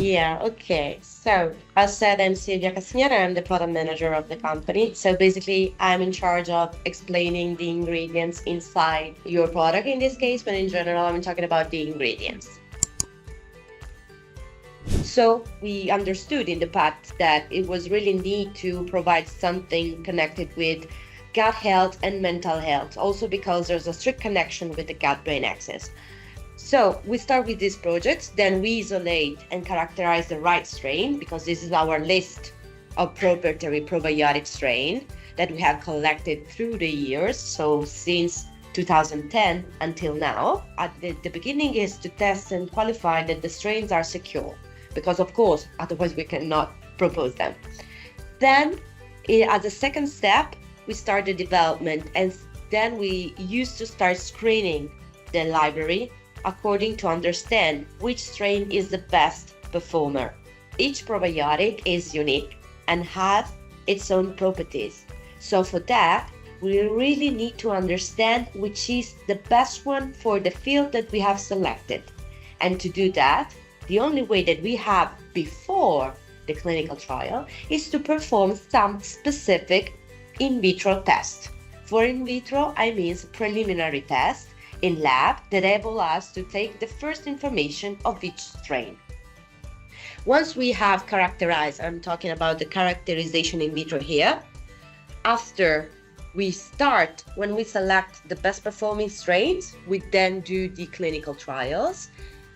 Yeah, okay. So, as said, I'm Silvia Castiglione. I'm the product manager of the company. So basically, I'm in charge of explaining the ingredients inside your product in this case, but in general, I'm talking about the ingredients. So we understood in the past that it was really need to provide something connected with gut health and mental health, also because there's a strict connection with the gut-brain axis. So we start with these projects, then we isolate and characterize the right strain, because this is our list of proprietary probiotic strain that we have collected through the years. So since 2010 until now, at the beginning is to test and qualify that the strains are secure, because of course, otherwise we cannot propose them. Then as a second step, we start the development, and then we used to start screening the library according to understand which strain is the best performer. Each probiotic is unique and has its own properties. So for that, we really need to understand which is the best one for the field that we have selected. And to do that, the only way that we have before the clinical trial is to perform some specific in vitro test. For in vitro, I mean preliminary test in lab that enable us to take the first information of each strain. Once we have characterized, I'm talking about the characterization in vitro here, after we start, when we select the best performing strains, we then do the clinical trials.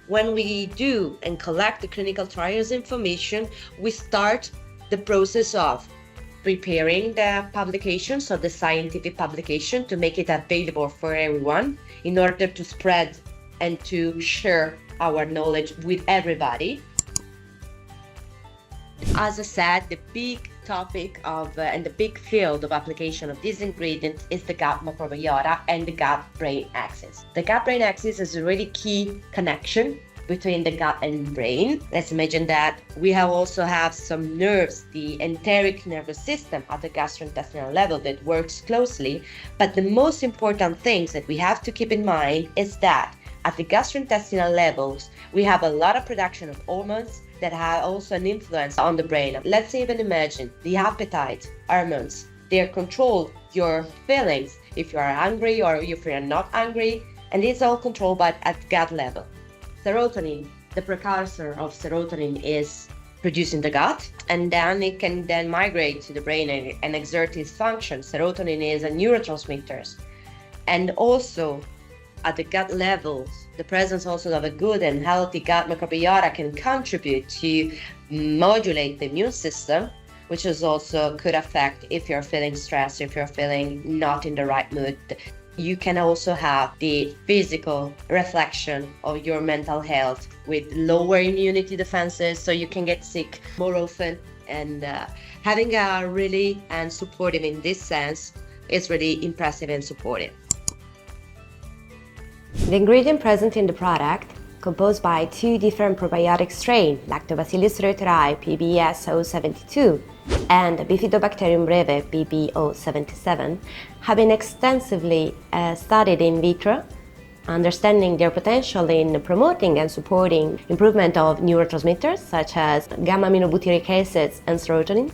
When we do and collect the clinical trials information, we start the process of preparing the publication, so the scientific publication, to make it available for everyone in order to spread and to share our knowledge with everybody. As I said, the big topic of and the big field of application of this ingredient is the gut microbiota and the gut-brain axis. The gut-brain axis is a really key connection between the gut and brain. Let's imagine that we also have some nerves, the enteric nervous system at the gastrointestinal level that works closely. But the most important things that we have to keep in mind is that at the gastrointestinal levels, we have a lot of production of hormones that have also an influence on the brain. Let's even imagine the appetite hormones. They control your feelings, if you are hungry or if you are not hungry, and it's all controlled by at gut level. Serotonin, the precursor of serotonin, is produced in the gut, and then it can then migrate to the brain and exert its function. Serotonin is a neurotransmitter. And also at the gut levels, the presence also of a good and healthy gut microbiota can contribute to modulate the immune system, which is also could affect if you're feeling stressed, if you're feeling not in the right mood. You can also have the physical reflection of your mental health with lower immunity defenses, so you can get sick more often. And having a really and supportive in this sense is really impressive and supportive. The ingredient present in the product, composed by two different probiotic strains, Lactobacillus reuteri PBS072 and Bifidobacterium breve BB077, have been extensively studied in vitro, understanding their potential in promoting and supporting improvement of neurotransmitters such as gamma-aminobutyric acids and serotonin.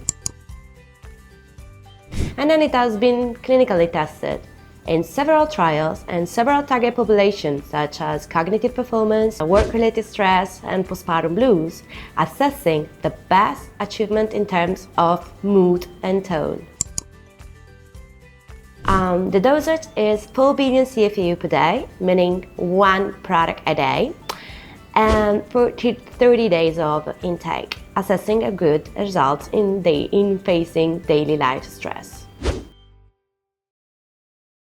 And then it has been clinically tested in several trials and several target populations such as cognitive performance, work-related stress, and postpartum blues, assessing the best achievement in terms of mood and tone. The dosage is 4 billion CFU per day, meaning one product a day, and for 30 days of intake, assessing a good result in facing daily life stress.